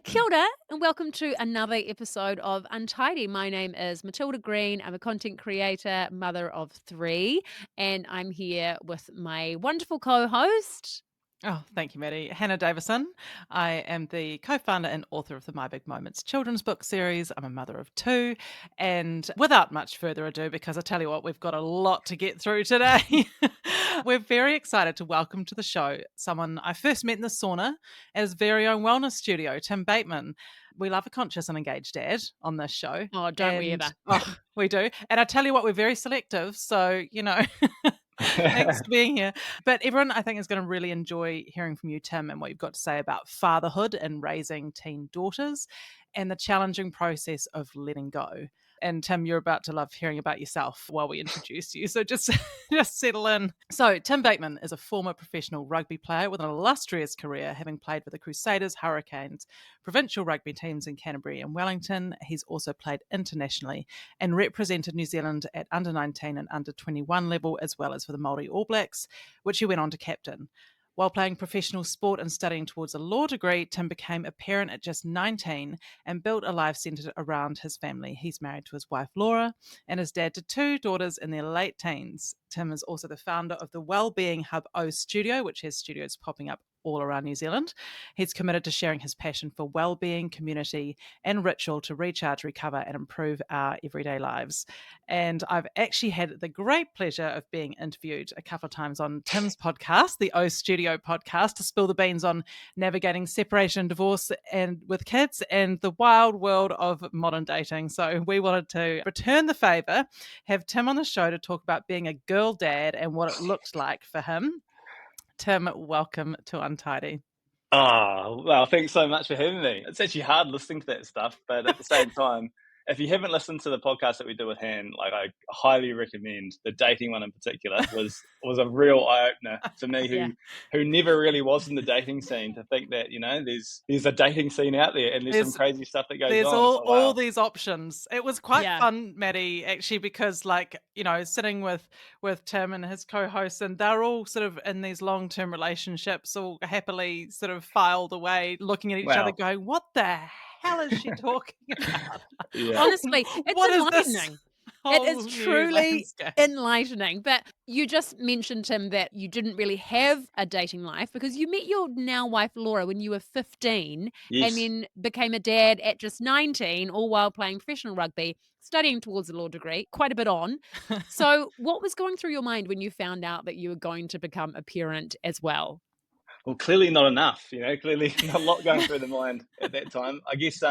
Kia ora, and welcome to another episode of Untidy. My name is Matilda Green. I'm a content creator, mother of three, and I'm here with my wonderful co-host. Oh, thank you, Maddie. Hannah Davison. I am the co-founder and author of the My Big Moments children's book series. I'm a mother of two. And without much further ado, because I tell you what, we've got a lot to get through today, we're very excited to welcome to the show someone I first met in the sauna at his very own wellness studio, Tim Bateman. We love a conscious and engaged dad on this show. Oh, don't we And ever? we do. And I tell you what, we're very selective. So, thanks for being here. But everyone, I think, is going to really enjoy hearing from you, Tim, and what you've got to say about fatherhood and raising teen daughters and the challenging process of letting go. And Tim, you're about to love hearing about yourself while we introduce you. So just, just settle in. So Tim Bateman is a former professional rugby player with an illustrious career, having played with the Crusaders, Hurricanes, provincial rugby teams in Canterbury and Wellington. He's also played internationally and represented New Zealand at under 19 and under 21 level, as well as for the Māori All Blacks, which he went on to captain. While playing professional sport and studying towards a law degree, Tim became a parent at just 19 and built a life centred around his family. He's married to his wife Laura and is dad to two daughters in their late teens. Tim is also the founder of the Wellbeing Hub O Studio, which has studios popping up all around New Zealand. He's committed to sharing his passion for well-being, community, and ritual to recharge, recover, and improve our everyday lives. And I've actually had the great pleasure of being interviewed a couple of times on Tim's podcast, the O Studio podcast, to spill the beans on navigating separation, divorce, and with kids, and the wild world of modern dating. So we wanted to return the favour, have Tim on the show to talk about being a girl dad and what it looked like for him. Tim, welcome to Untidy. Oh, well, thanks so much for having me. It's actually hard listening to that stuff, but at the same time, if you haven't listened to the podcast that we did with Han, like I highly recommend. The dating one in particular was a real eye opener for me, Yeah. who never really was in the dating scene. To think that there's a dating scene out there and there's some There's crazy stuff that goes there's on. It's all like, all wow, these options. It was quite Yeah. fun, Maddie, actually, because sitting with Tim and his co-hosts, and they're all sort of in these long-term relationships, all happily sort of filed away, looking at each other, wow, going, "What the hell is she talking about? yeah. Honestly, it's What is this enlightening. It is whole new truly landscape?" enlightening. But you just mentioned, Tim, that you didn't really have a dating life because you met your now wife, Laura, when you were 15 and Yes. then became a dad at just 19, all while playing professional rugby, studying towards a law degree, quite a bit on. So, what was going through your mind when you found out that you were going to become a parent as well? Well, clearly not enough, clearly not a lot going through the mind at that time. I guess,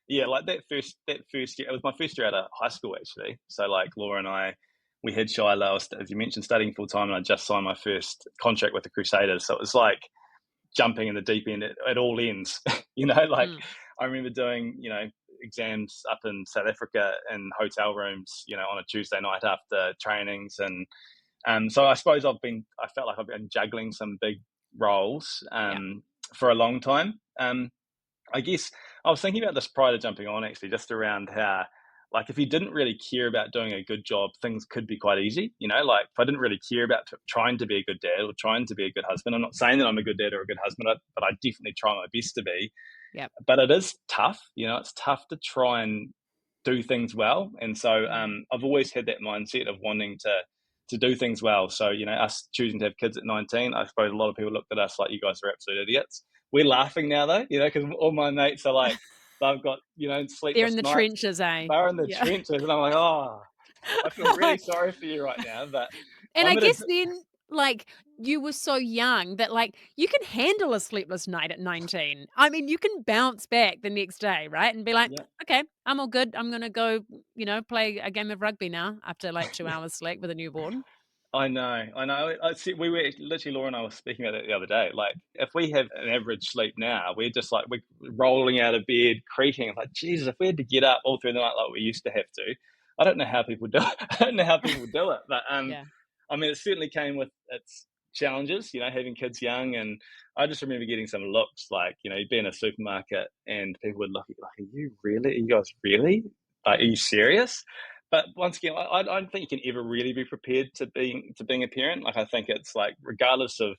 yeah, like that first year, it was my first year out of high school actually. So like Laura and I, we had Shiloh, I was, as you mentioned, studying full time, and I just signed my first contract with the Crusaders. So it was like jumping in the deep end at all ends, like Mm. I remember doing, exams up in South Africa in hotel rooms, on a Tuesday night after trainings. And so I suppose I felt like I've been juggling some big roles Yeah. for a long time. I guess I was thinking about this prior to jumping on, actually, just around how, like, if you didn't really care about doing a good job, things could be quite easy. Like if I didn't really care about trying to be a good dad or trying to be a good husband, I'm not saying that I'm a good dad or a good husband, but I definitely try my best to be. Yep. But it is tough. It's tough to try and do things well. And so Mm. I've always had that mindset of wanting to do things well. So, us choosing to have kids at 19, I suppose a lot of people looked at us like, you guys are absolute idiots. We're laughing now though, because all my mates are like, they've got, They're in sleepless the nights. trenches, eh? They're in the Yeah. trenches. And I'm like, oh, I feel really sorry for you right now. But And I I'm at a, guess then, like, you were so young that, like, you can handle a sleepless night at 19. I mean, you can bounce back the next day, right? And be like, yeah. okay, I'm all good. I'm going to go, play a game of rugby now after like 2 hours sleep with a newborn. I know, I know. I see. We were literally, Laura and I were speaking about it the other day. Like, if we have an average sleep now, we're just like we're rolling out of bed, creaking. I'm like, Jesus, if we had to get up all through the night like we used to have to, I don't know how people do it. I don't know how people do it. But Yeah. I mean, it certainly came with its challenges. Having kids young, and I just remember getting some looks like, you'd be in a supermarket and people would look at you like, "Are you really? Are you guys really? Like, are Mm. you serious?" But once again, I don't think you can ever really be prepared to being a parent. Like I think it's like regardless of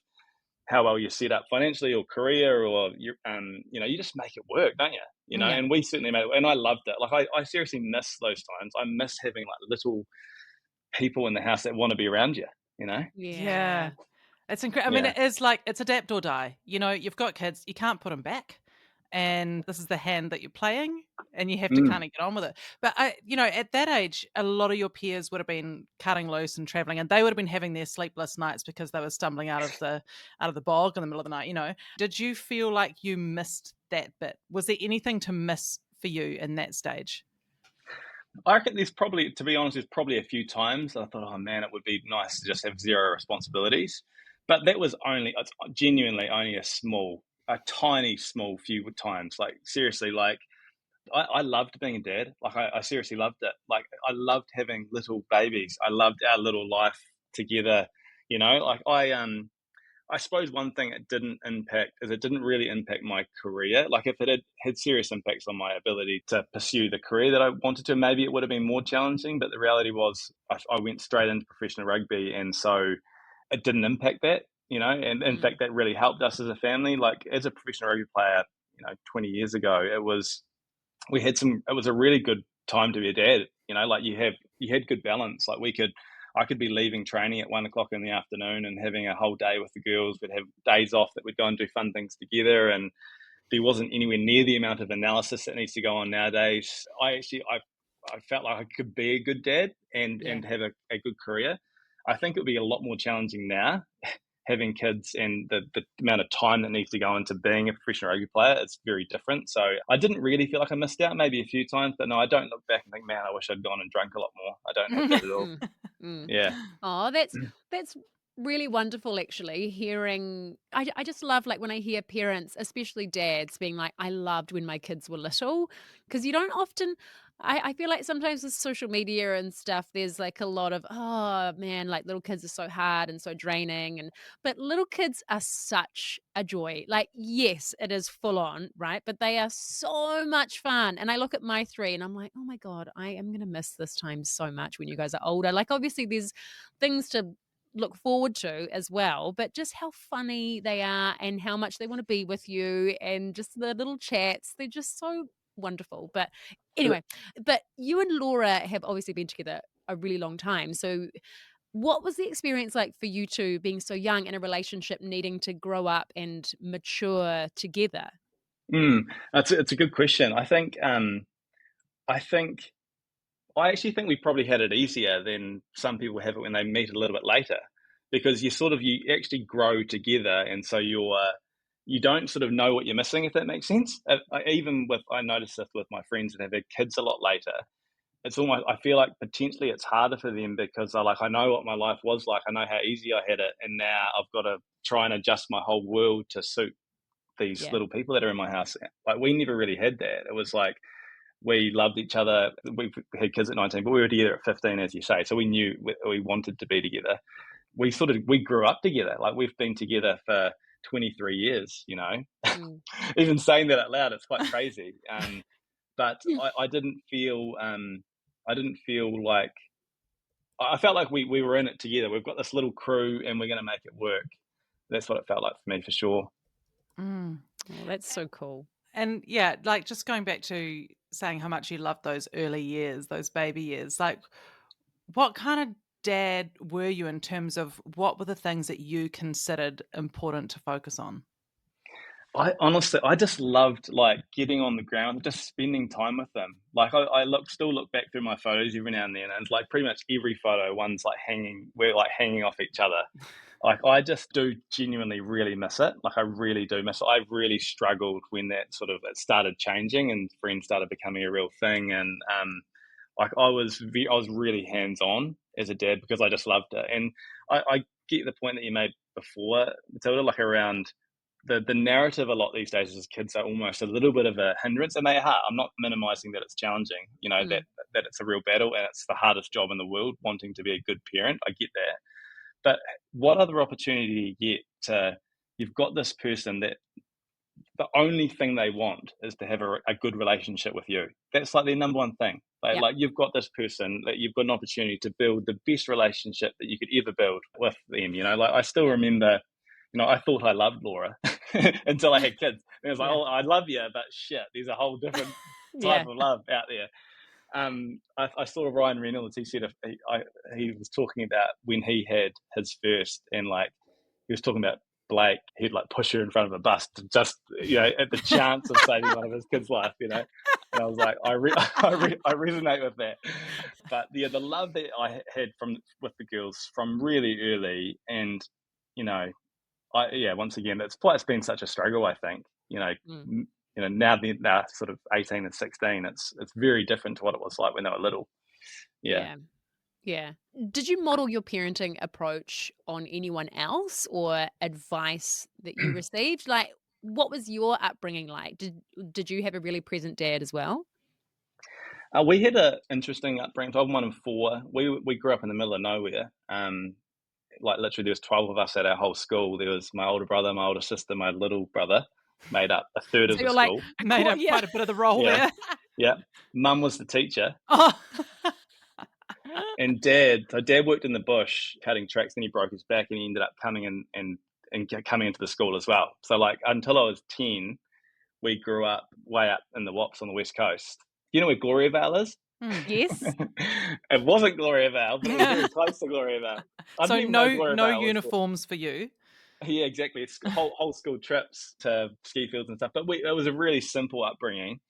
how well you're set up financially or career, or you you just make it work, don't you? Yeah. And we certainly made it, and I loved it. Like I seriously miss those times. I miss having like little people in the house that want to be around you. Yeah. Yeah. It's incredible. I mean, Yeah. it is like, it's adapt or die. You've got kids, you can't put them back. And this is the hand that you're playing, and you have to Mm. kind of get on with it. But at that age, a lot of your peers would have been cutting loose and traveling, and they would have been having their sleepless nights because they were stumbling out of the bog in the middle of the night. Did you feel like you missed that bit? Was there anything to miss for you in that stage? I reckon to be honest, there's probably a few times I thought, oh man, it would be nice to just have zero responsibilities. But that was it's genuinely only a tiny small few times. Like seriously, like I loved being a dad. Like I seriously loved it. Like I loved having little babies. I loved our little life together. Like I suppose one thing it didn't impact is it didn't really impact my career. Like if it had serious impacts on my ability to pursue the career that I wanted to, maybe it would have been more challenging. But the reality was I went straight into professional rugby, and so it didn't impact that. And in fact, that really helped us as a family. Like as a professional rugby player, 20 years ago, it was a really good time to be a dad. Like you had good balance. Like I could be leaving training at 1 o'clock in the afternoon and having a whole day with the girls. We'd have days off that we'd go and do fun things together, and there wasn't anywhere near the amount of analysis that needs to go on nowadays. I felt like I could be a good dad and Yeah. have a good career. I think it would be a lot more challenging now having kids, and the amount of time that needs to go into being a professional rugby player. It's very different. So I didn't really feel like I missed out, maybe a few times, but no, I don't look back and think, man, I wish I'd gone and drunk a lot more. I don't have that at all. Mm, mm. Yeah. Oh, that's really wonderful actually, hearing I just love, like, when I hear parents, especially dads, being like, "I loved when my kids were little," because you don't often I feel like sometimes with social media and stuff, there's, like, a lot of, "Oh, man, like, little kids are so hard and so draining," but little kids are such a joy. Like, yes, it is full on, right? But they are so much fun, and I look at my 3 and I'm like, "Oh my god, I am gonna miss this time so much when you guys are older." Like, obviously, there's things to look forward to as well, but just how funny they are and how much they want to be with you, and just the little chats, they're just so wonderful. But anyway, but you and Laura have obviously been together a really long time. So what was the experience like for you two, being so young in a relationship, needing to grow up and mature together? Mm, it's a good question. I think I actually think we probably had it easier than some people have it when they meet a little bit later, because you actually grow together, and so you don't sort of know what you're missing, if that makes sense. I noticed this with my friends that have had kids a lot later. It's almost, I feel like potentially it's harder for them because I know what my life was like. I know how easy I had it, and now I've got to try and adjust my whole world to suit these Yeah. little people that are in my house. Like we never really had that. It was like we loved each other. We had kids at 19, but we were together at 15, as you say. So we knew we wanted to be together. We grew up together. Like we've been together for 23 years, Mm. Even saying that out loud, it's quite crazy. But I didn't feel, like, I felt like we were in it together. We've got this little crew and we're going to make it work. That's what it felt like for me, for sure. Mm. Oh, that's so cool. And yeah, like just going back to saying how much you loved those early years, those baby years, like what kind of dad were you in terms of what were the things that you considered important to focus on? I just loved like getting on the ground, just spending time with them. Like still look back through my photos every now and then, and it's like pretty much every photo, we're like hanging off each other. Like I just do genuinely really miss it. Like I really do miss it. I really struggled when it started changing and friends started becoming a real thing. And like I was really hands on as a dad because I just loved it. And I get the point that you made before, Matilda, like around the narrative a lot these days as kids are almost a little bit of a hindrance, and they are. I'm not minimizing that it's challenging, Mm. that it's a real battle and it's the hardest job in the world, wanting to be a good parent. I get that. But what other opportunity do you get you've got this person that the only thing they want is to have a good relationship with you. That's like their number one thing. Yep. Like you've got this person that you've got an opportunity to build the best relationship that you could ever build with them. Like I still remember I thought I loved Laura until I had kids. And it was like, Yeah. oh, I love you, but shit, there's a whole different type Yeah. of love out there. I saw Ryan Reynolds. He said he was talking about when he had his first, and like he was talking about Blake. He'd like push her in front of a bus to just at the chance of saving one of his kids' life. And I was like, I resonate with that. But yeah, the love that I had with the girls from really early, and once again, it's been such a struggle. I think Mm. now they're sort of 18 and 16. It's very different to what it was like when they were little. Yeah. Yeah. Yeah. Did you model your parenting approach on anyone else or advice that you received? Like, what was your upbringing like? Did you have a really present dad as well? We had an interesting upbringing. So I'm one of four. We grew up in the middle of nowhere. Like literally, there was 12 of us at our whole school. There was my older brother, my older sister, my little brother, made up a third So of the you're like school. made up Yeah. quite a bit of the role Yeah. there. Yeah. Mum was the teacher, Oh. and Dad worked in the bush cutting tracks. Then he broke his back, and he ended up coming in and coming into the school as well. So like until I was 10, we grew up way up in the Wops on the west coast. You know where Gloriavale is? Yes. It wasn't Gloriavale, but it was very close to Gloriavale. I So didn't even know no Gloriavale was uniforms for you. Yeah, exactly. It's whole school trips to ski fields and stuff. But it was a really simple upbringing.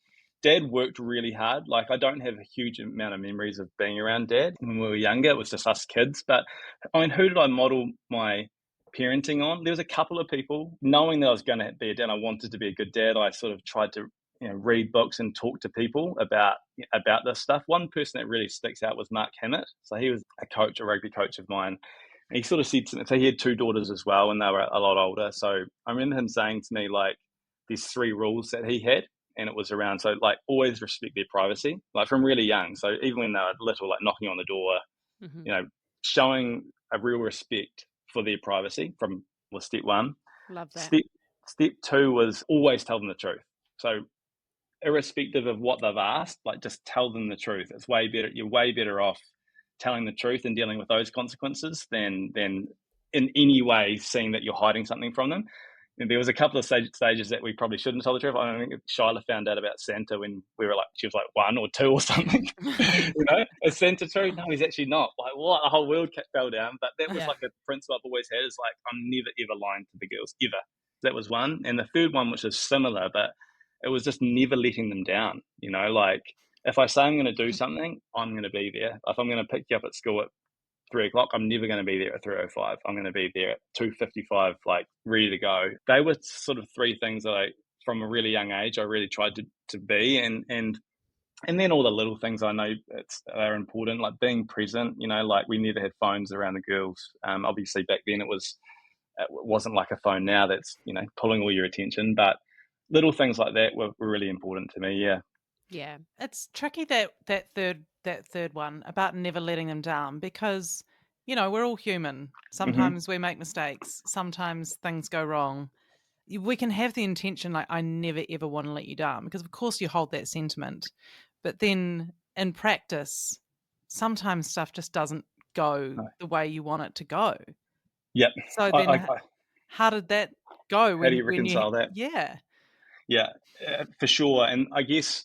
Dad worked really hard. Like I don't have a huge amount of memories of being around Dad when we were younger. It was just us kids. But I mean, who did I model my parenting on? There was a couple of people. Knowing that I was going to be a dad, I wanted to be a good dad. I sort of tried to read books and talk to people about this stuff. One person that really sticks out was Mark Hammett. So he was a rugby coach of mine. And he sort of said to me, so he had two daughters as well, and they were a lot older. So I remember him saying to me, like, these three rules that he had, and it was around, so like, always respect their privacy, like from really young. So even when they were little, like knocking on the door, Mm-hmm. Showing a real respect for their privacy was step one. Love that. Step two was always tell them the truth. So irrespective of what they've asked, like just tell them the truth. It's way better. You're way better off telling the truth and dealing with those consequences than in any way seeing that you're hiding something from them. And there was a couple of stages that we probably shouldn't tell the truth. I think Shyla found out about Santa when she was like 1 or 2 or something. Is Santa true? No, he's actually not. Like, what? The whole world fell down. But that was like a principle I've always had, is like, I'm never ever lying to the girls, ever. That was one. And the third one, which is similar, but it was just never letting them down. Like, if I say I'm going to do something, I'm going to be there. If I'm going to pick you up at school at 3 o'clock, I'm never going to be there at 3:05. I'm going to be there at 2:55, like ready to go. They were sort of three things that from a really young age, I really tried to be, and then all the little things I know are important, like being present. Like we never had phones around the girls. Obviously back then it wasn't like a phone now that's pulling all your attention, but little things like that were really important to me. Yeah. Yeah. It's tricky that third one about never letting them down, because we're all human. Sometimes we make mistakes. Sometimes things go wrong. We can have the intention like, I never ever want to let you down, because of course you hold that sentiment, but then in practice sometimes stuff just doesn't go the way you want it to go. Yep. So then how did that go how do you reconcile that? Yeah, for sure. And I guess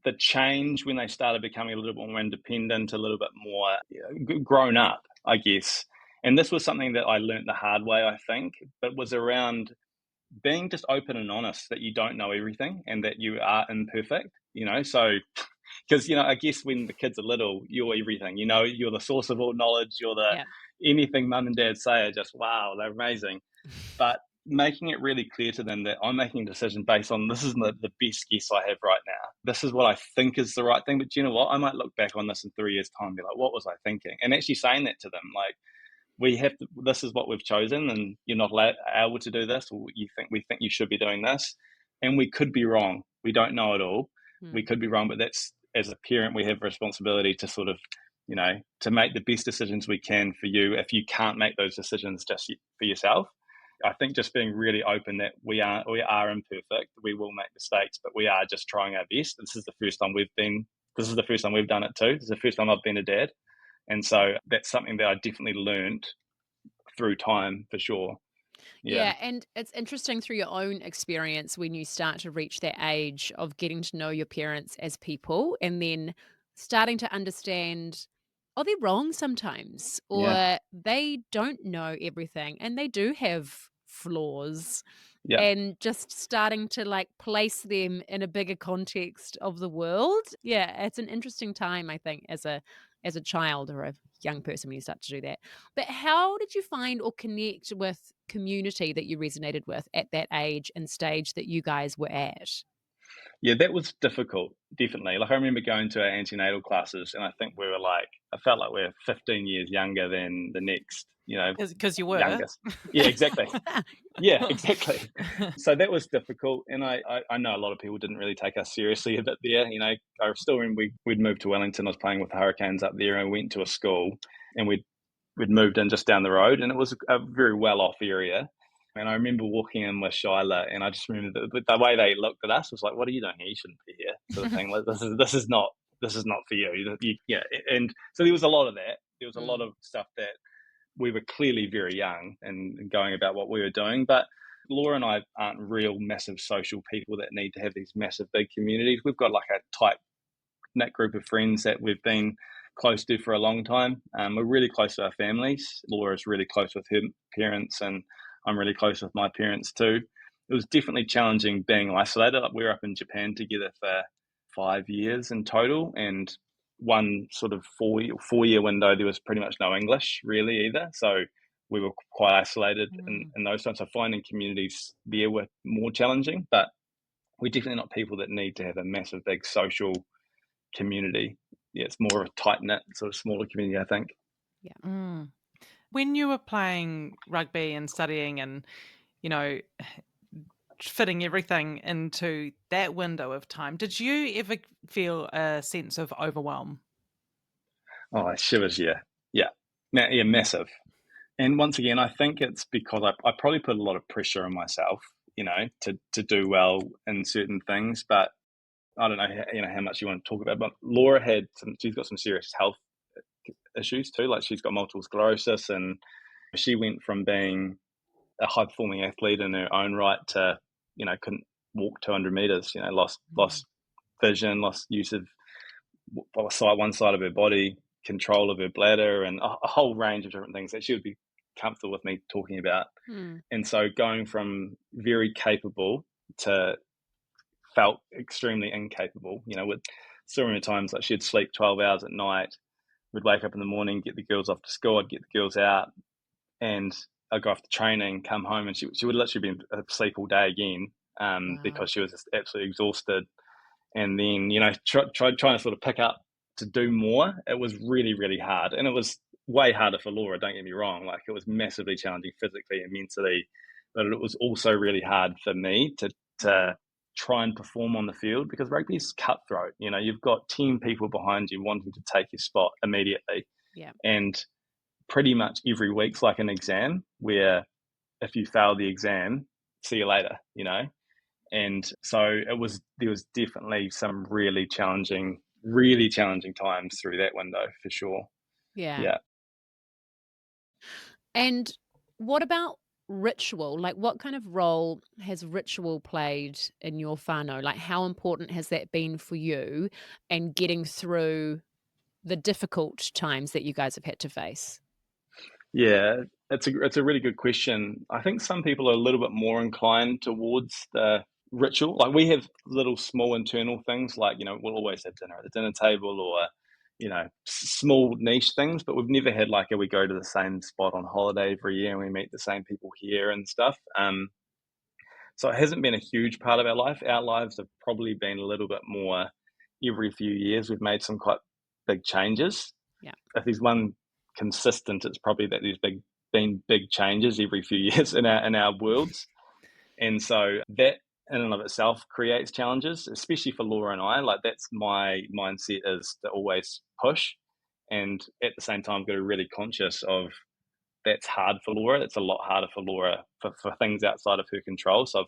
the change when they started becoming a little bit more independent, a little bit more grown up, I guess. And this was something that I learned the hard way, I think, but was around being just open and honest that you don't know everything and that you are imperfect, So, because, I guess when the kids are little, you're everything, you're the source of all knowledge, anything mum and dad say are just, wow, they're amazing. But making it really clear to them that I'm making a decision based on, this is the best guess I have right now. This is what I think is the right thing. But you know what? I might look back on this in 3 years' time and be like, what was I thinking? And actually saying that to them, like, this is what we've chosen, and you're not able to do this, or we think you should be doing this. And we could be wrong. We don't know it all. We could be wrong, but that's, as a parent, we have a responsibility to sort of, to make the best decisions we can for you if you can't make those decisions just for yourself. I think just being really open that we are imperfect. We will make mistakes, but we are just trying our best. This is the first time we've done it too. This is the first time I've been a dad. And so that's something that I definitely learned through time, for sure. Yeah. Yeah, and it's interesting through your own experience when you start to reach that age of getting to know your parents as people and then starting to understand, oh, they're wrong sometimes, Yeah. or they don't know everything and they do have flaws. Yeah. And just starting to like place them in a bigger context of the world. Yeah, it's an interesting time, I think, as a child or a young person when you start to do that. But how did you find or connect with community that you resonated with at that age and stage that you guys were at? Yeah, that was difficult, definitely. Like, I remember going to our antenatal classes, and I think we were like, I felt like we were 15 years younger than the next, Because you were. youngest. Yeah, exactly. Yeah, exactly. So that was difficult, and I know a lot of people didn't really take us seriously a bit there. I still remember we'd moved to Wellington. I was playing with the Hurricanes up there, and we went to a school, and we'd moved in just down the road, and it was a very well off area. And I remember walking in with Shyla, and I just remember the way they looked at us was like, "What are you doing here? You shouldn't be here," sort of thing. Like, this is not for you. Yeah, and so there was a lot of that. There was a lot Mm. of stuff that we were clearly very young and going about what we were doing. But Laura and I aren't real massive social people that need to have these massive big communities. We've got like a tight knit group of friends that we've been close to for a long time. We're really close to our families. Laura's really close with her parents, and I'm really close with my parents too. It was definitely challenging being isolated. Like, we were up in Japan together for 5 years in total, and one sort of 4 year window there was pretty much no English really either. So we were quite isolated Mm. in those times. So finding communities there were more challenging, but we're definitely not people that need to have a massive big social community. Yeah, it's more of a tight knit sort of smaller community, I think. Yeah. Mm. When you were playing rugby and studying and, you know, fitting everything into that window of time, did you ever feel a sense of overwhelm? Oh, shivers, yeah, yeah, yeah, massive. And once again, I think it's because I probably put a lot of pressure on myself, to do well in certain things. But I don't know, how much you want to talk about. But Laura she's got some serious health issues too. Like, she's got multiple sclerosis, and she went from being a high performing athlete in her own right to, couldn't walk 200 meters. Mm. Lost vision, lost use of one side of her body, control of her bladder, and a whole range of different things that she would be comfortable with me talking about. Mm. And so going from very capable to felt extremely incapable, with so many times like she'd sleep 12 hours at night. We'd wake up in the morning, get the girls off to school, I'd get the girls out, and I'd go off to training, come home, and she would literally be asleep all day again, Wow. because she was just absolutely exhausted. And then, trying to sort of pick up to do more. It was really, really hard, and it was way harder for Laura. Don't get me wrong; like, it was massively challenging physically and mentally, but it was also really hard for me to try and perform on the field, because rugby is cutthroat. You've got 10 people behind you wanting to take your spot immediately, Yeah. and pretty much every week's like an exam where if you fail the exam, see you later. And so there was definitely some really challenging times through that window for sure. Yeah. Yeah. And what about ritual? Like, what kind of role has ritual played in your whānau? Like, how important has that been for you and getting through the difficult times that you guys have had to face? Yeah. It's a really good question. I think some people are a little bit more inclined towards the ritual. Like, we have little small internal things, like, we'll always have dinner at the dinner table, or, small niche things, but we've never had like we go to the same spot on holiday every year and we meet the same people here and stuff. So it hasn't been a huge part of our life. Our lives have probably been a little bit more every few years. We've made some quite big changes. Yeah. If there's one consistent, it's probably that been big changes every few years in our worlds. And so that in and of itself creates challenges, especially for Laura and I. Like, that's my mindset, is to always push. And at the same time, I've got to be really conscious of that's hard for Laura. It's a lot harder for Laura for things outside of her control. So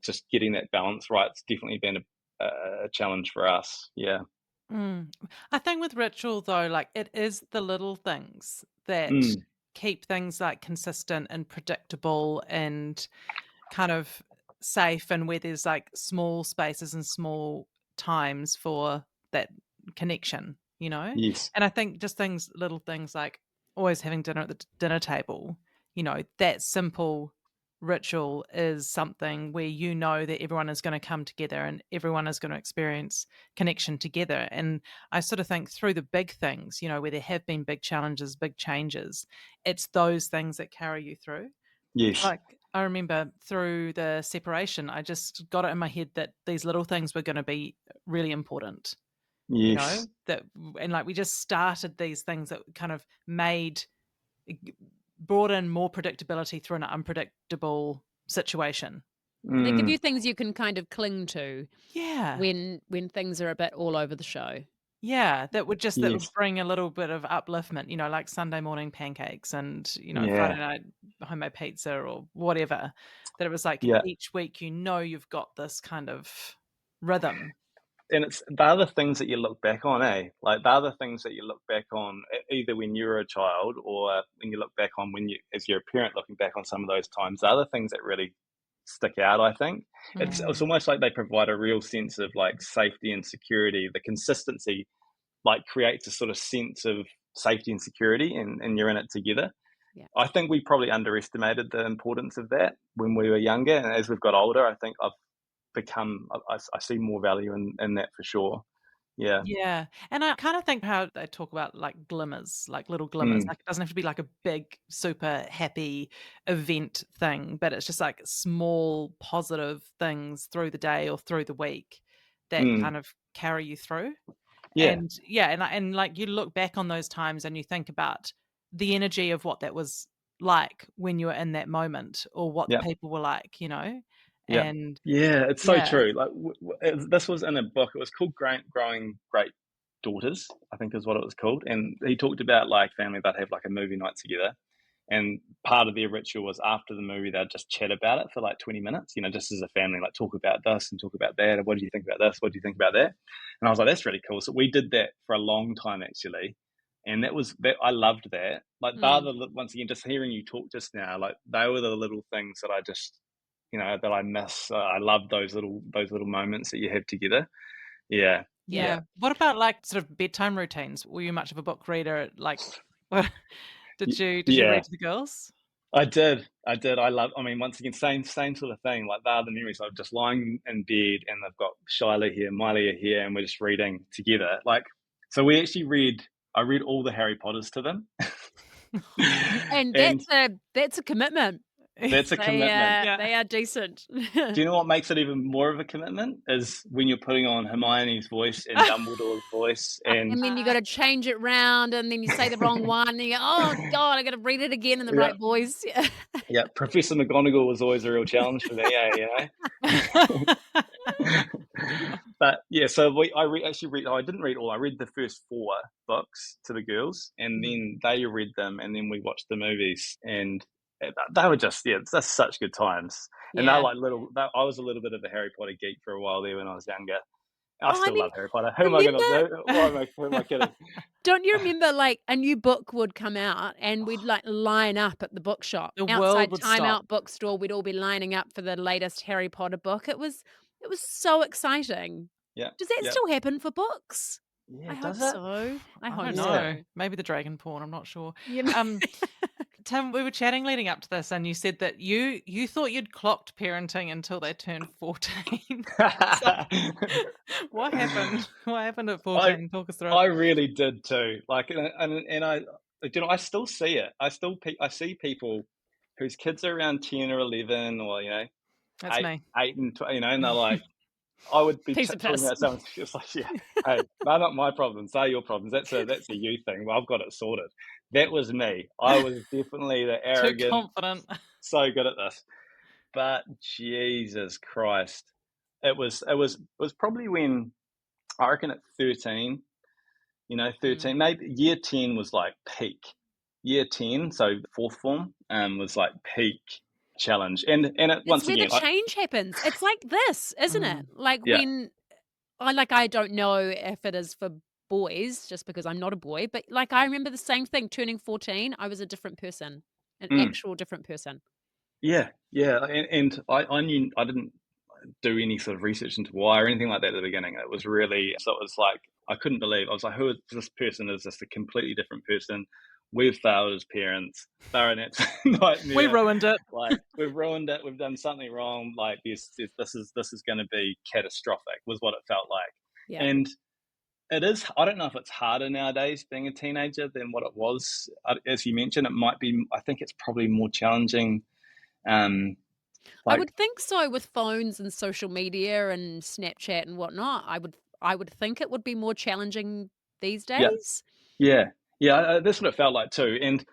just getting that balance right, it's definitely been a challenge for us. Yeah. Mm. I think with ritual though, like it is the little things that Mm. keep things like consistent and predictable and kind of safe, and where there's like small spaces and small times for that connection, you know? Yes. And I think just little things like always having dinner at the dinner table, you know, that simple ritual is something where you know that everyone is going to come together and everyone is going to experience connection together. And I sort of think through the big things, you know, where there have been big challenges, big changes, it's those things that carry you through. Yes. Like, I remember through the separation, I just got it in my head that these little things were going to be really important, you know, Yes. and like we just started these things that kind of brought in more predictability through an unpredictable situation. They give Mm. you things you can kind of cling to Yeah. when things are a bit all over the show. Yeah, that would Yes. bring a little bit of upliftment, you know, like Sunday morning pancakes and, you know, Friday Yeah. night homemade pizza or whatever. That it was like Yeah. each week, you know, you've got this kind of rhythm. And it's the other things that you look back on, eh? Like the other things that you look back on, either when you were a child or when you look back on when you, as you're a parent, looking back on some of those times. The other things that really stick out, I think, it's Mm. almost like they provide a real sense of like safety and security. The consistency like creates a sort of sense of safety and security, and you're in it together. Yeah. I think we probably underestimated the importance of that when we were younger, and as we've got older, I think I see more value in that for sure. Yeah. Yeah, and I kind of think how they talk about, like, glimmers, like, little glimmers, Mm, like, it doesn't have to be, like, a big, super happy event thing, but it's just, like, small positive things through the day or through the week that mm, kind of carry you through, yeah, and, yeah, and, like, you look back on those times and you think about the energy of what that was like when you were in that moment or what the yeah, people were like, you know, yeah, and yeah. It's so yeah. true. Like this was in a book. It was called Growing Great Daughters, I think is what it was called. And he talked about like family that have like a movie night together. And part of their ritual was after the movie, they'd just chat about it for like 20 minutes, you know, just as a family, like talk about this and talk about that. And what do you think about this? What do you think about that? And I was like, that's really cool. So we did that for a long time, actually. And that was that. I loved that. Like, Mm. once again, just hearing you talk just now, like they were the little things that I just, you know, that I miss. I love those little moments that you have together. Yeah. Yeah. Yeah. Yeah. What about, like, sort of bedtime routines? Were you much of a book reader? Like, did you read Yeah. to the girls? I did. I did. I mean, once again, same sort of thing. Like, they are the memories of just lying in bed, and they've got Shyla here, Miley are here, and we're just reading together. Like, so we actually read. I read all the Harry Potters to them, And and that's a commitment. that's a commitment. Yeah. They are decent. Do you know what makes it even more of a commitment is when you're putting on Hermione's voice and Dumbledore's voice, and And then you gotta change it round, and then you say the wrong one, and you go, "Oh god, I gotta read it again in the yeah, right voice." Yeah. yeah. Professor McGonagall was always a real challenge for me. Yeah, you know. But yeah, so actually read. Oh, I didn't read all. I read the first four books to the girls, and Mhm. then they read them, and then we watched the movies, and they were just that's such good times. And they're Yeah. like little. I was a little bit of a Harry Potter geek for a while there when I was younger. I Oh, I still mean, love Harry Potter. Who am I going to remember do? Who am I kidding? don't you remember, like, a new book would come out, and we'd, like, line up at the bookshop. The world Outside would Time stop. Out bookstore, we'd all be lining up for the latest Harry Potter book. It was so exciting. Yeah, Does that yeah, still happen for books? yeah. I hope Does it? so. I I hope don't Yeah. know. so. Maybe the dragon porn, I'm not sure. Yeah. Tim, we were chatting leading up to this, and you said that you thought you'd clocked parenting until they turned 14. So, what happened? What happened at I 14? Talk us through it. I really did too. Like, and I, you know, I still see it. I see people whose kids are around 10 or 11, or you know, That's me. 8 and 12, you know, and they're like, I would be Piece of talking piss. about someone. It's like, yeah, hey, they're not my problems. They're your problems. That's a you thing. Well, I've got it sorted. That was me. I was definitely the Too arrogant, confident. so good at this. But Jesus Christ, it was probably when I reckon at 13, you know, Mm. 13, maybe year 10 was like peak. Year 10, so fourth form, was like peak challenge. And It's once where the again, change happens. It's like this, isn't it? Mm. Like yeah, when I don't know if it is for boys just because I'm not a boy, but like I remember the same thing turning 14, I was a different person, an Mm. actual different person. Yeah, yeah, and I knew I didn't do any sort of research into why or anything like that at the beginning. It was really so it was like I couldn't believe I was like, who is this person? Is just a completely different person? We've failed as parents. They're an absolute We nightmare. ruined it. Like we've ruined it. We've done something wrong. Like this is going to be catastrophic. Was what it felt like. Yeah. And it is. I don't know if it's harder nowadays being a teenager than what it was. As you mentioned, it might be. I think it's probably more challenging. Um, I like would think so with phones and social media and Snapchat and whatnot. I would think it would be more challenging these yeah, days. yeah, yeah. That's what it felt like too. And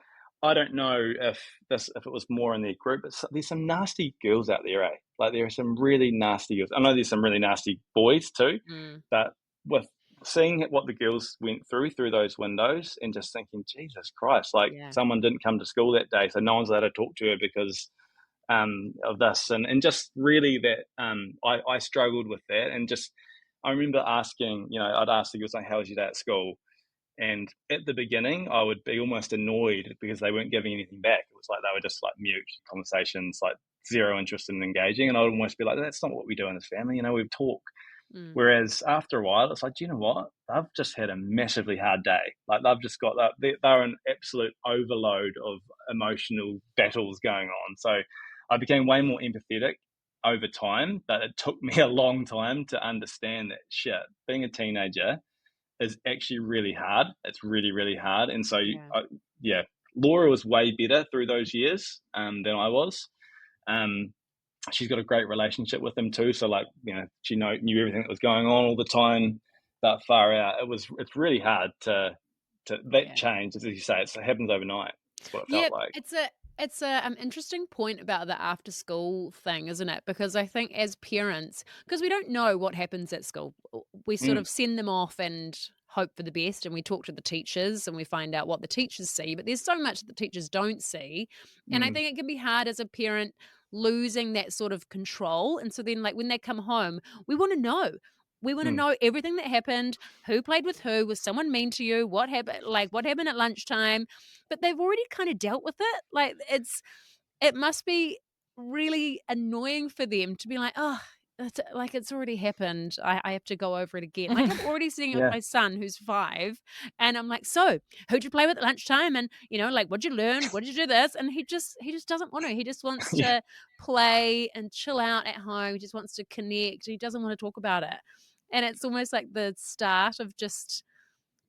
I don't know if it was more in their group, but there's some nasty girls out there, eh? Like there are some really nasty girls. I know there's some really nasty boys too, Mm, but with seeing what the girls went through those windows and just thinking, Jesus Christ, like yeah. someone didn't come to school that day, so no one's allowed to talk to her because of this, and just really that I struggled with that, and just I remember asking, I'd ask the girls like, "How was your day at school?" And at the beginning, I would be almost annoyed because they weren't giving anything back. It was like they were just like mute conversations, like zero interest in engaging, and I would almost be like, "That's not what we do in this family, we talk." Mm, Whereas after a while, it's like, do you know what? They've just had a massively hard day. Like they've just got that. They're an absolute overload of emotional battles going on. So I became way more empathetic over time, but it took me a long time to understand that shit, being a teenager is actually really hard. It's really, really hard. And so, yeah. yeah, Laura was way better through those years than I was. Um, she's got a great relationship with him too. So like, she knew everything that was going on all the time. But far out, it's really hard to that Yeah. change, as you say, it happens overnight. That's what it Yeah, felt like. it's a interesting point about the after school thing, isn't it? Because I think as parents, because we don't know what happens at school, we sort Mm, of send them off and hope for the best, and we talk to the teachers and we find out what the teachers see. But there's so much that the teachers don't see, and I mm, think it can be hard as a parent losing that sort of control. And so then, like when they come home, we want to know. We want to mm, know everything that happened, who played with who, was someone mean to you, what happened, like what happened at lunchtime, but they've already kind of dealt with it. Like it must be really annoying for them to be like, oh, it's already happened. I have to go over it again. Like I'm already sitting with yeah, my son who's 5, and I'm like, so who'd you play with at lunchtime? And like, what'd you learn? What did you do this? And he just doesn't want to. He just wants yeah, to play and chill out at home. He just wants to connect. He doesn't want to talk about it. And it's almost like the start of just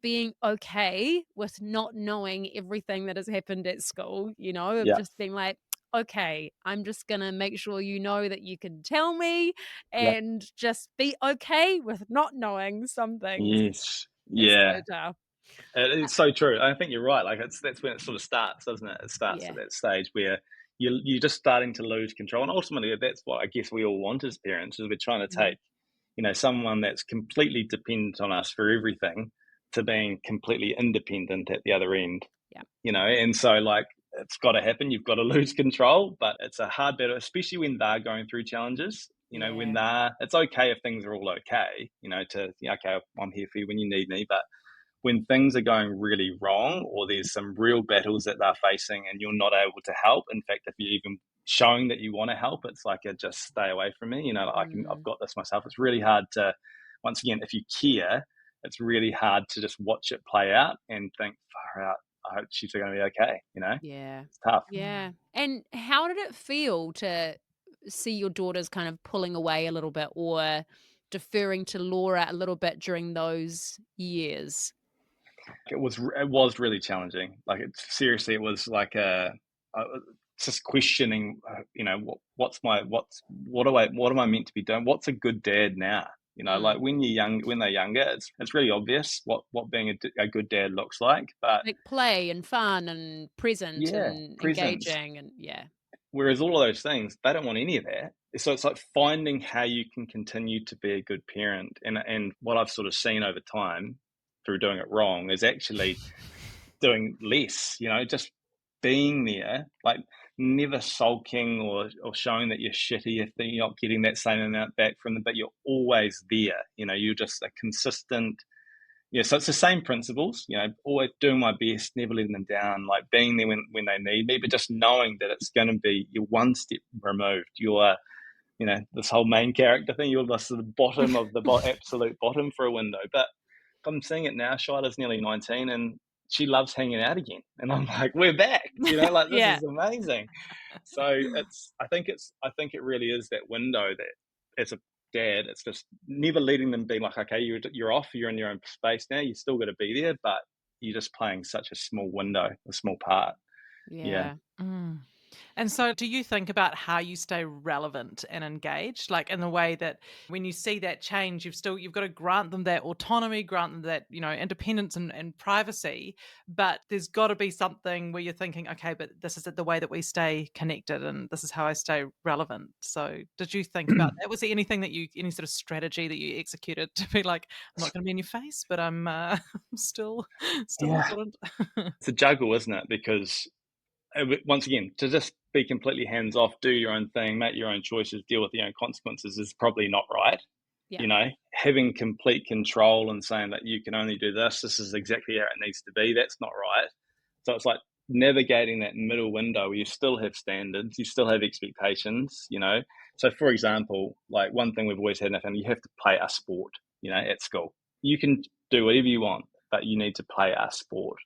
being okay with not knowing everything that has happened at school, of yeah, just being like, okay, I'm just going to make sure you know that you can tell me yeah. and just be okay with not knowing some things. Yes, It's yeah. so tough. Uh, It's so true. I think you're right. Like that's when it sort of starts, doesn't it? It starts at yeah. that stage where you're just starting to lose control, and ultimately, that's what I guess we all want as parents. Is we're trying to Mhm. take someone that's completely dependent on us for everything to being completely independent at the other end. Yeah. And so like it's got to happen. You've got to lose control, but it's a hard battle, especially when they're going through challenges. When Yeah. it's okay if things are all okay. Okay, I'm here for you when you need me, but when things are going really wrong or there's some real battles that they're facing and you're not able to help, in fact, if you're even showing that you want to help, it's like a just stay away from me. I've Mm. got this myself. It's really hard to, once again, if you care, it's really hard to just watch it play out and think, far out, I hope she's going to be okay. Yeah. It's tough. Yeah. And how did it feel to see your daughters kind of pulling away a little bit or deferring to Laura a little bit during those years? It was really challenging. Like seriously, it was like a just questioning. What am I meant to be doing? What's a good dad now? Like Mm. when they're younger, it's really obvious what being a good dad looks like. But Like play and fun and present yeah, and presence. engaging and yeah. Whereas all of those things, they don't want any of that. So it's like finding how you can continue to be a good parent. And what I've sort of seen over time through doing it wrong is actually doing less, just being there, like never sulking or showing that you're shitty if you're not getting that same amount back from them, but you're always there. You're just a consistent, so it's the same principles, always doing my best, never letting them down, like being there when they need me, but just knowing that it's going to be, you're one step removed. You're, this whole main character thing, you're the bottom of the absolute bottom for a window. But I'm seeing it now. Shila's nearly 19 and she loves hanging out again. And I'm like, we're back, like this Yeah. is amazing. So I think it really is that window that as a dad, it's just never letting them be like, okay, you're off, you're in your own space now, you still got to be there, but you're just playing such a small window, a small part. Yeah. Mm. And so do you think about how you stay relevant and engaged, like in the way that when you see that change, you've got to grant them that autonomy, grant them that, independence and privacy, but there's got to be something where you're thinking, okay, but this is the way that we stay connected and this is how I stay relevant. So did you think about that? Was there anything any sort of strategy that you executed to be like, I'm not going to be in your face, but I'm still Yeah. important? It's a juggle, isn't it? Because once again, to just be completely hands off, do your own thing, make your own choices, deal with your own consequences is probably not right. Yeah. Having complete control and saying that you can only do this is exactly how it needs to be, that's not right. So it's like navigating that middle window where you still have standards, you still have expectations, So for example, like one thing we've always had in our family, you have to play a sport, at school. You can do whatever you want, but you need to play a sport.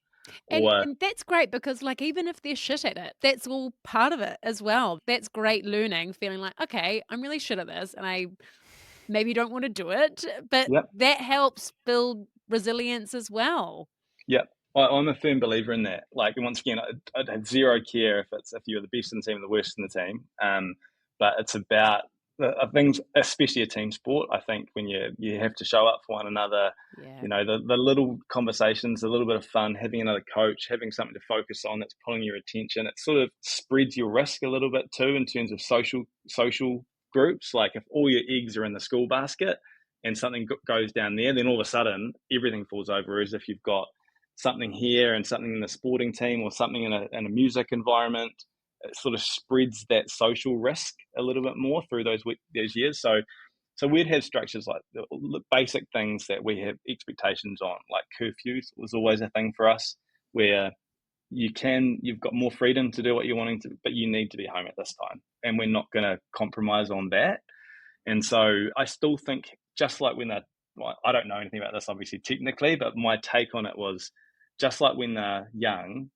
And Or and that's great because, like, even if they're shit at it, that's all part of it as well. That's great learning, feeling like, "Okay, I'm really shit at this, and I maybe don't wanna do it," but Yep. that helps build resilience as well. Yeah, I'm a firm believer in that. Like, and once again, I'd have zero care if you're the best in the team or the worst in the team. But it's about things, especially a team sport. I think when you have to show up for one another, Yeah. The little conversations, a little bit of fun, having another coach, having something to focus on that's pulling your attention. It sort of spreads your risk a little bit too in terms of social groups. Like if all your eggs are in the school basket and something goes down there, then all of a sudden everything falls over. Whereas if you've got something here and something in the sporting team or something in a music environment, it sort of spreads that social risk a little bit more through those years. So we'd have structures like the basic things that we have expectations on, like curfews was always a thing for us, where you've got more freedom to do what you're wanting to, but you need to be home at this time, and we're not going to compromise on that. And so I still think, just like I don't know anything about this obviously technically, but my take on it was just like when they're young,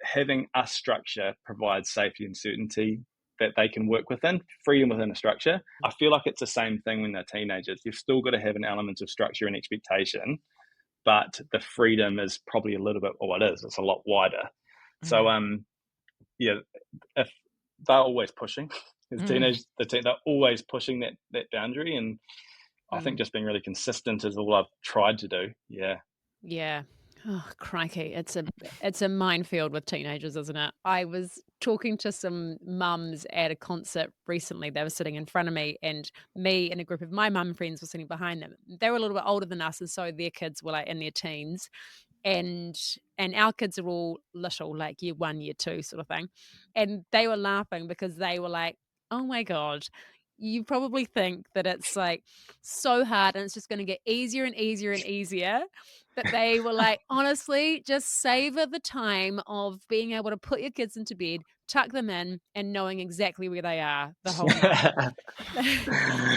having a structure provides safety and certainty that they can work within, freedom within a structure. I feel like it's the same thing when they're teenagers. You've still got to have an element of structure and expectation, but the freedom is probably a little bit, it's a lot wider. So, yeah, if they're always pushing as teenagers, they're always pushing that boundary. And I think just being really consistent is all I've tried to do. Yeah. Yeah. Oh, crikey. It's a minefield with teenagers, isn't it? I was talking to some mums at a concert recently. They were sitting in front of me, and me and a group of my mum friends were sitting behind them. They were a little bit older than us, and so their kids were like in their teens. And our kids are all little, like year 1, year 2 sort of thing. And they were laughing because they were like, "Oh my God, you probably think that it's like so hard and it's just gonna get easier and easier and easier." But they were like, "Honestly, just savor the time of being able to put your kids into bed, tuck them in, and knowing exactly where they are the whole night."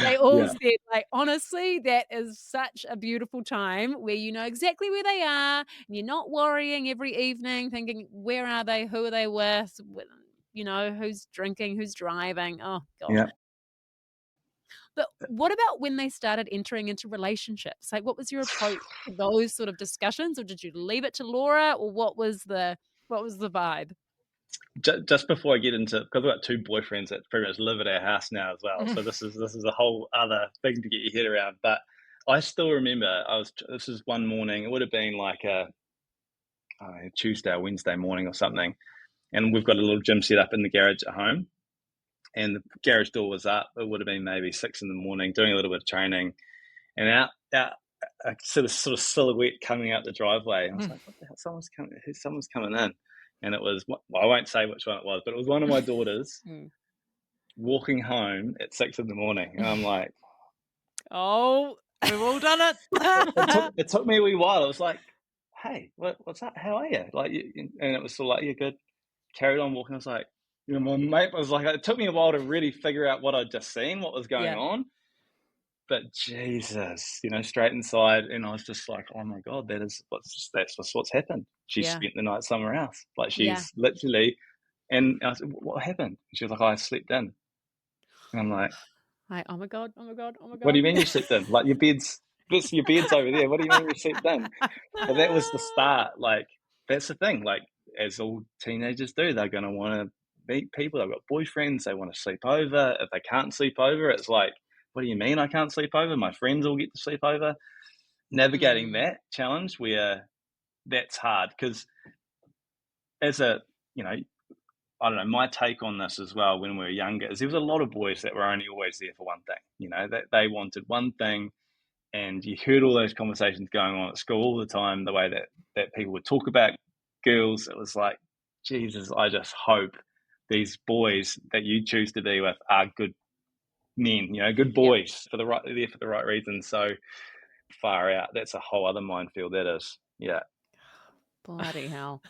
They all Yeah. said, like, "Honestly, that is such a beautiful time where you know exactly where they are, and you're not worrying every evening thinking, 'Where are they? Who are they with?' Who's drinking, who's driving?" Oh god. Yeah. But what about when they started entering into relationships? Like, what was your approach to those sort of discussions, or did you leave it to Laura, or what was the vibe? Just before I get into, because I've got two boyfriends that pretty much live at our house now as well. So this is a whole other thing to get your head around. But I still remember this is one morning. It would have been like a Tuesday or Wednesday morning or something, and we've got a little gym set up in the garage at home, and the garage door was up. It would have been maybe 6 in the morning, doing a little bit of training, and out a sort of silhouette coming out the driveway. And I was like, "What the hell? Someone's coming in." And it was, well, I won't say which one it was, but it was one of my daughters Mm. walking home at 6 in the morning. And I'm like, Oh, We've all done it. It took me a wee while. I was like, "Hey, what's up? How are you?" Like, and it was sort of like, "You're good." Carried on walking. I was like, my mate was like, it took me a while to really figure out what I'd just seen, what was going Yeah. on. But Jesus, straight inside, and I was just like, "Oh my God, that's what's happened." She Yeah. spent the night somewhere else. Like, Yeah. she's literally, and I said, "What happened?" She was like, "I slept in." And I'm like, Like, oh my God, oh my God, oh my "What do God. you mean you slept in? Like, your bed's over there. What do you mean you slept in?" But that was the start. Like, that's the thing. Like, as all teenagers do, they're going to want to meet people. They've got boyfriends. They want to sleep over. If they can't sleep over, it's like, "What do you mean I can't sleep over? My friends all get to sleep over." Navigating Mm. that challenge, where that's hard, because as a, I don't know, my take on this as well when we were younger is there was a lot of boys that were only always there for one thing, that they wanted one thing. And you heard all those conversations going on at school all the time, the way that people would talk about girls. It was like, Jesus, I just hope these boys that you choose to be with are good men, good Yep. boys they're there for the right reasons. So far out, that's a whole other minefield, that is. Yeah. Bloody hell.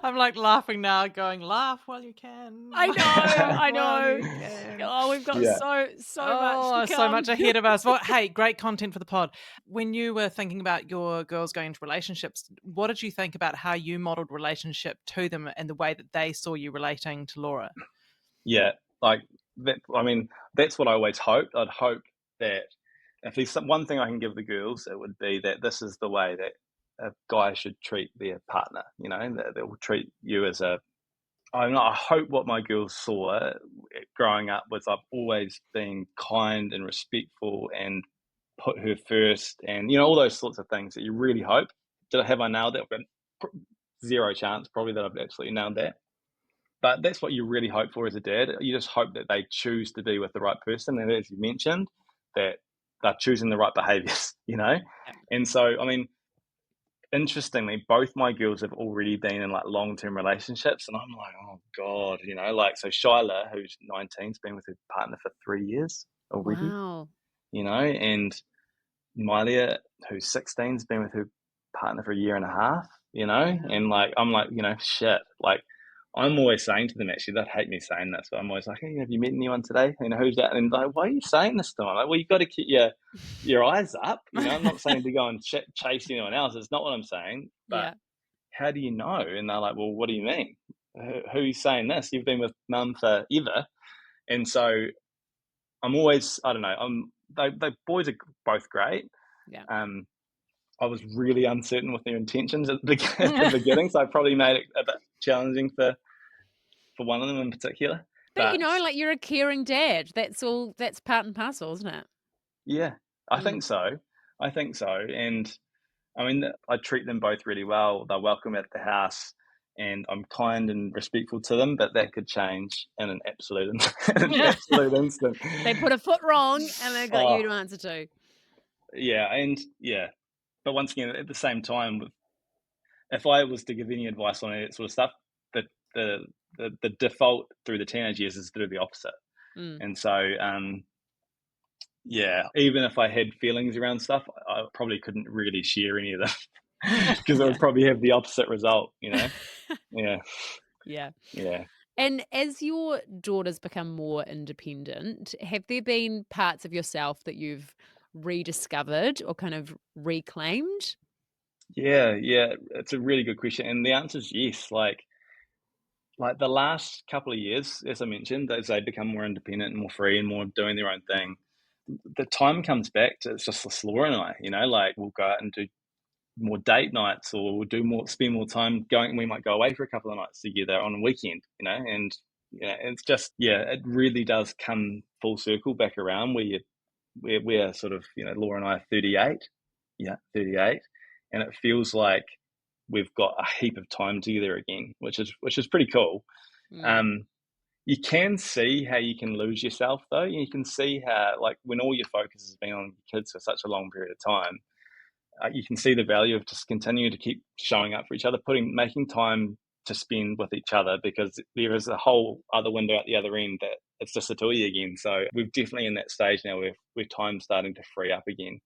I'm like laughing now, going, laugh while you can. I know, Laugh I while know. you can. Oh, we've got Yeah. so much to So much come. ahead of us. Well, hey, great content for the pod. When you were thinking about your girls going into relationships, what did you think about how you modeled relationship to them and the way that they saw you relating to Laura? Yeah. Like that. I mean, that's what I always hoped. I'd hope that if there's one thing I can give the girls, it would be that this is the way that a guy should treat their partner, that they will treat you as a. I hope what my girls saw growing up was I've always been kind and respectful and put her first, and all those sorts of things that you really hope. Have I nailed it? Zero chance, probably, that I've absolutely nailed that. But that's what you really hope for as a dad. You just hope that they choose to be with the right person, and as you mentioned, that they're choosing the right behaviours. Yeah. And so, I mean, interestingly, both my girls have already been in like long-term relationships, and I'm like, oh God, like, so Shyla, who's 19, has been with her partner for 3 years already, Wow. and Mylia, who's 16, has been with her partner for a year and a half, and like, I'm like, shit, like, I'm always saying to them, actually, they'd hate me saying this, but I'm always like, "Hey, have you met anyone today? Who's that?" And like, "Why are you saying this to them?" I'm like, "Well, you've got to keep your eyes up. I'm not saying to go and chase anyone else. It's not what I'm saying. But Yeah. how do you know?" And they're like, "Well, what do you mean? Who's saying this? You've been with mum forever." And so I'm always, I don't know. They boys are both great. Yeah. I was really uncertain with their intentions at the beginning, so I probably made it a bit challenging for one of them in particular. But But like, you're a caring dad. That's all. That's part and parcel, isn't it? yeah, I Mm. think so. And I mean, I treat them both really well. They're welcome at the house, and I'm kind and respectful to them. But that could change in an absolute instant. They put a foot wrong and they got you Oh, to answer to. yeah, and yeah. But once again, at the same time, if I was to give any advice on that sort of stuff, the the the default through the teenage years is to do the opposite. Mm. And so, yeah, even if I had feelings around stuff, I probably couldn't really share any of them because it would probably have the opposite result. Yeah, Yeah. yeah. And as your daughters become more independent, have there been parts of yourself that you've rediscovered or kind of reclaimed? Yeah, yeah, it's a really good question, and the answer is yes. Like the last couple of years, as I mentioned, as they become more independent and more free and more doing their own thing, the time comes back to it's just Laura and I. Like, we'll go out and do more date nights, or we'll spend more time going. We might go away for a couple of nights together on a weekend. And it's just, yeah, it really does come full circle back around where we're sort of, Laura and I are 38. Yeah, 38. And it feels like we've got a heap of time together again, which is pretty cool. Mm. You can see how you can lose yourself, though. You can see how, like, when all your focus has been on your kids for such a long period of time, you can see the value of just continuing to keep showing up for each other, making time to spend with each other, because there is a whole other window at the other end that it's just a toy again. So we're definitely in that stage now where time's starting to free up again,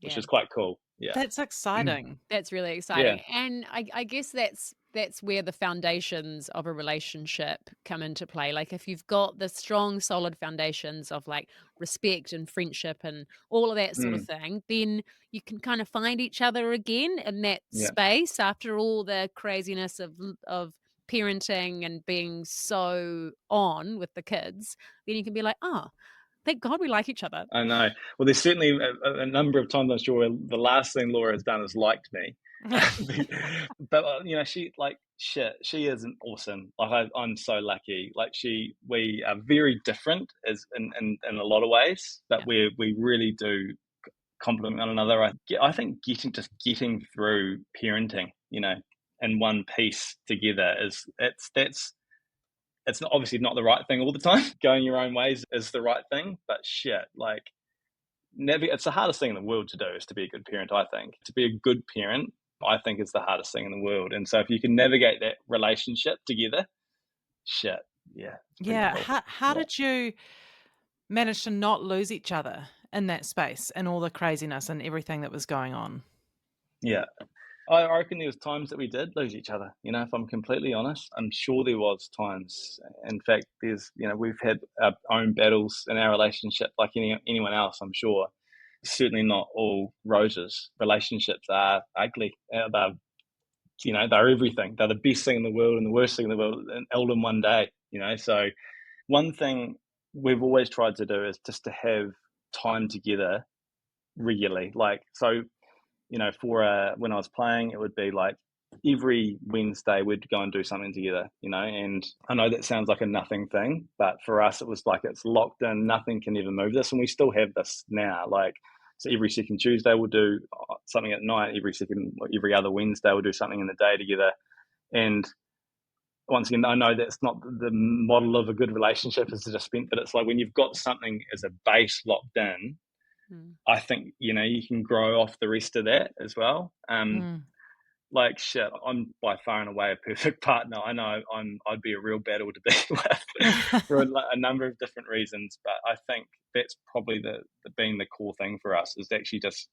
which Yeah. is quite cool. Yeah. That's exciting. That's really exciting. And I guess that's where the foundations of a relationship come into play. Like if you've got the strong, solid foundations of like respect and friendship and all of that sort of thing, then you can kind of find each other again in that space after all the craziness of parenting and being so on with the kids. Then you can be like, oh, thank God we like each other. I know. Well, there's certainly a number of times I'm sure the last thing Laura has done is liked me. But she she is an awesome. Like I'm so lucky. Like we are very different as in a lot of ways, but we really do complement one another. I think getting through parenting, in one piece together it's not, obviously not the right thing all the time. Going your own ways is the right thing, but it's the hardest thing in the world to do, is to be a good parent. I think to be a good parent, I think, is the hardest thing in the world. And so if you can navigate that relationship together, Yeah. cool. How did you manage to not lose each other in that space and all the craziness and everything that was going on? Yeah. I reckon there was times that we did lose each other. If I'm completely honest, I'm sure there was times. In fact, we've had our own battles in our relationship, like anyone else, I'm sure. Certainly not all roses. Relationships are ugly. They're everything. They're the best thing in the world and the worst thing in the world, and all in one day. So one thing we've always tried to do is just to have time together regularly. When I was playing, it would be like every Wednesday we'd go and do something together, and I know that sounds like a nothing thing, but for us it was like it's locked in, nothing can ever move this, and we still have this now. So every second Tuesday we'll do something at night, every other Wednesday we'll do something in the day together. And once again, I know that's not the model of a good relationship, is to just spend, but it's like when you've got something as a base locked in, I think, you can grow off the rest of that as well. I'm by far and away a perfect partner. I know I'd be a real battle to be with for a number of different reasons, but I think that's probably being the core thing for us, is actually just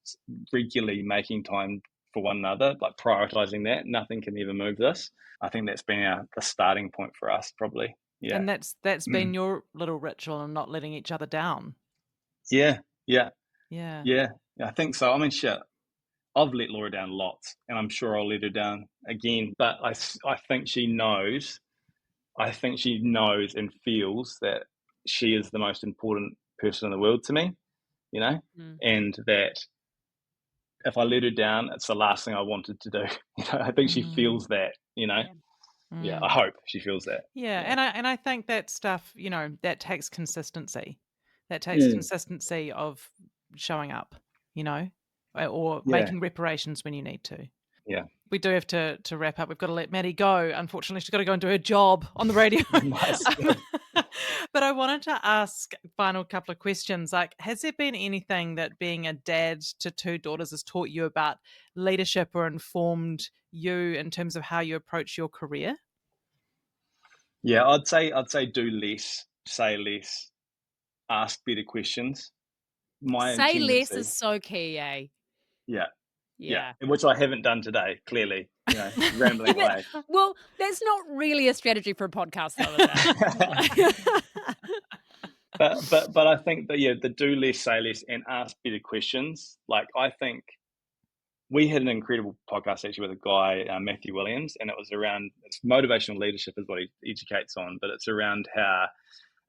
regularly making time for one another, like prioritizing that. Nothing can ever move this. I think that's been the starting point for us, probably. Yeah. And that's been your little ritual and not letting each other down. Yeah. Yeah. I think so. I mean, I've let Laura down lots, and I'm sure I'll let her down again. But I think she knows. I think she knows and feels that she is the most important person in the world to me, and that if I let her down, it's the last thing I wanted to do. I think she feels that, Yeah, I hope she feels that. Yeah. And I think that stuff, that takes consistency. That takes consistency of showing up, or making reparations when you need to. Yeah. We do have to wrap up. We've got to let Maddie go. Unfortunately, she's got to go and do her job on the radio. Nice. But I wanted to ask final couple of questions. Like, has there been anything that being a dad to two daughters has taught you about leadership or informed you in terms of how you approach your career? Yeah, I'd say do less, say less, ask better questions. Say less is so key, eh? Yeah, which I haven't done today, clearly, rambling away. Well, that's not really a strategy for a podcast, though, is it? But I think that, the do less, say less, and ask better questions. Like, I think we had an incredible podcast actually with a guy, Matthew Williams, and it's motivational leadership is what he educates on, but it's around how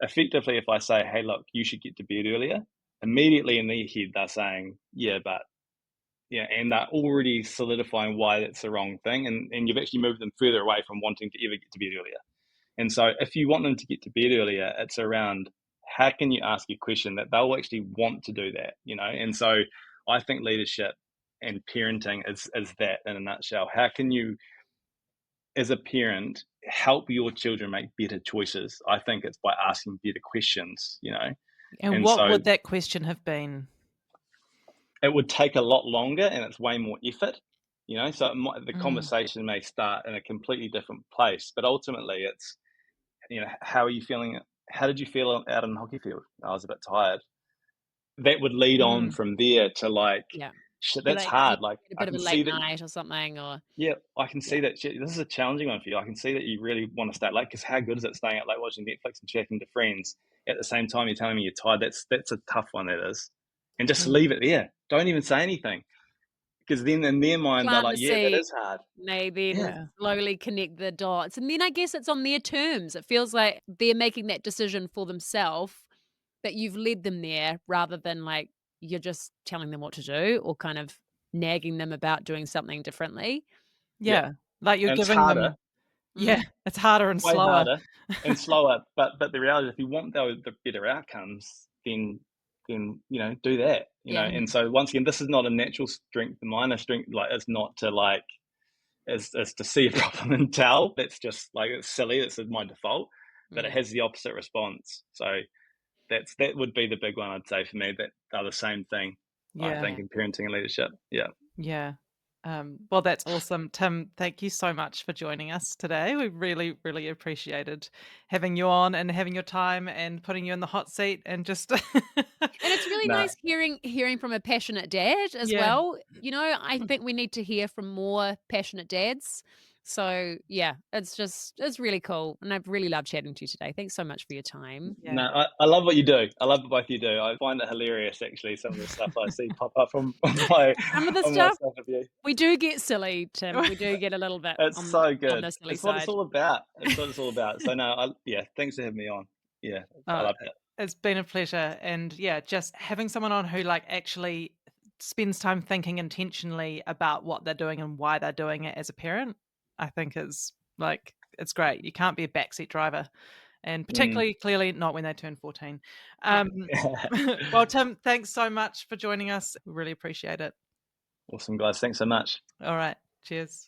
effectively if I say, hey, look, you should get to bed earlier, immediately in their head they're saying, and they're already solidifying why that's the wrong thing, and you've actually moved them further away from wanting to ever get to bed earlier. And so if you want them to get to bed earlier, it's around how can you ask a question that they'll actually want to do that, And so I think leadership and parenting is that in a nutshell. How can you, as a parent, help your children make better choices? I think it's by asking better questions, And what would that question have been? It would take a lot longer and it's way more effort, so the conversation may start in a completely different place, but ultimately it's, how are you feeling how did you feel out on the hockey field? I was a bit tired. That would lead on Mm. from there to like, Yeah. shit, Be that's like, you hard. Like, had a I bit of can a see late that. night or something, or Yeah, I can yeah. see that. Shit, this is a challenging one for you. I can see that you really want to stay late, because how good is it staying out late watching Netflix and chatting to friends at the same time you're telling me you're tired? That's a tough one, that is. And just Mm. leave it there. Don't even say anything, because then in their mind they're Plant like, the yeah, that seed, is hard. maybe, and Yeah. slowly connect the dots. And then I guess it's on their terms. It feels like they're making that decision for themselves, but you've led them there rather than like you're just telling them what to do or kind of nagging them about doing something differently. Yeah, Yeah. Like you're and it's giving harder, them, yeah, Mm. it's harder and way slower. harder and slower. But the reality is, if you want the better outcomes, then do that. Yeah. And so once again, this is not a natural strength of mine. A strength, like, it's not to like is to see a problem and tell. That's just like, it's silly. This is my default, but it Mm. has the opposite response. So that would be the big one, I'd say, for me. That are the same thing, I Yeah. think, in parenting and leadership. Yeah. Yeah. Well, that's awesome. Tim, thank you so much for joining us today. We really, really appreciated having you on and having your time and putting you in the hot seat and just And it's really No. nice hearing from a passionate dad as Yeah. well. I think we need to hear from more passionate dads. So yeah, it's really cool. And I've really loved chatting to you today. Thanks so much for your time. Yeah. No, I love what you do. I love what both of you do. I find it hilarious, actually, some of the stuff I see pop up from on my Some of the on my stuff stuff of you. we do get silly, Tim. We do get a little bit It's so on good. the silly It's what it's side. all about. It's what it's all about. So no, yeah, thanks for having me on. Yeah, I Uh, love that. it's been a pleasure. And yeah, just having someone on who like actually spends time thinking intentionally about what they're doing and why they're doing it as a parent, I think is like, it's great. You can't be a backseat driver. And Mm. particularly clearly not when they turn 14. Yeah. Well, Tim, thanks so much for joining us. We really appreciate it. Awesome, guys. Thanks so much. All right. Cheers.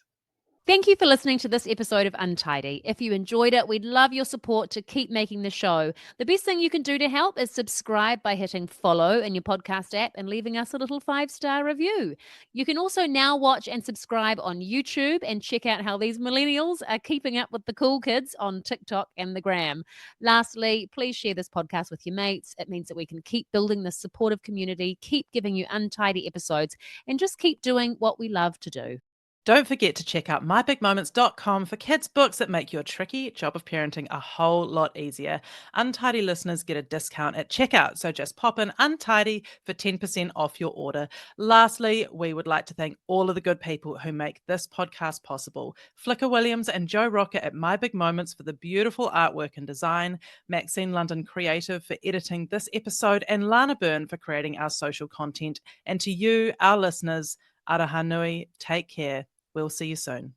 Thank you for listening to this episode of Untidy. If you enjoyed it, we'd love your support to keep making the show. The best thing you can do to help is subscribe by hitting follow in your podcast app and leaving us a little 5-star review. You can also now watch and subscribe on YouTube and check out how these millennials are keeping up with the cool kids on TikTok and the gram. Lastly, please share this podcast with your mates. It means that we can keep building this supportive community, keep giving you untidy episodes, and just keep doing what we love to do. Don't forget to check out mybigmoments.com for kids' books that make your tricky job of parenting a whole lot easier. Untidy listeners get a discount at checkout, so just pop in Untidy for 10% off your order. Lastly, we would like to thank all of the good people who make this podcast possible. Flicker Williams and Joe Rocker at My Big Moments for the beautiful artwork and design, Maxine London Creative for editing this episode, and Lana Byrne for creating our social content. And to you, our listeners, Araha nui, take care. We'll see you soon.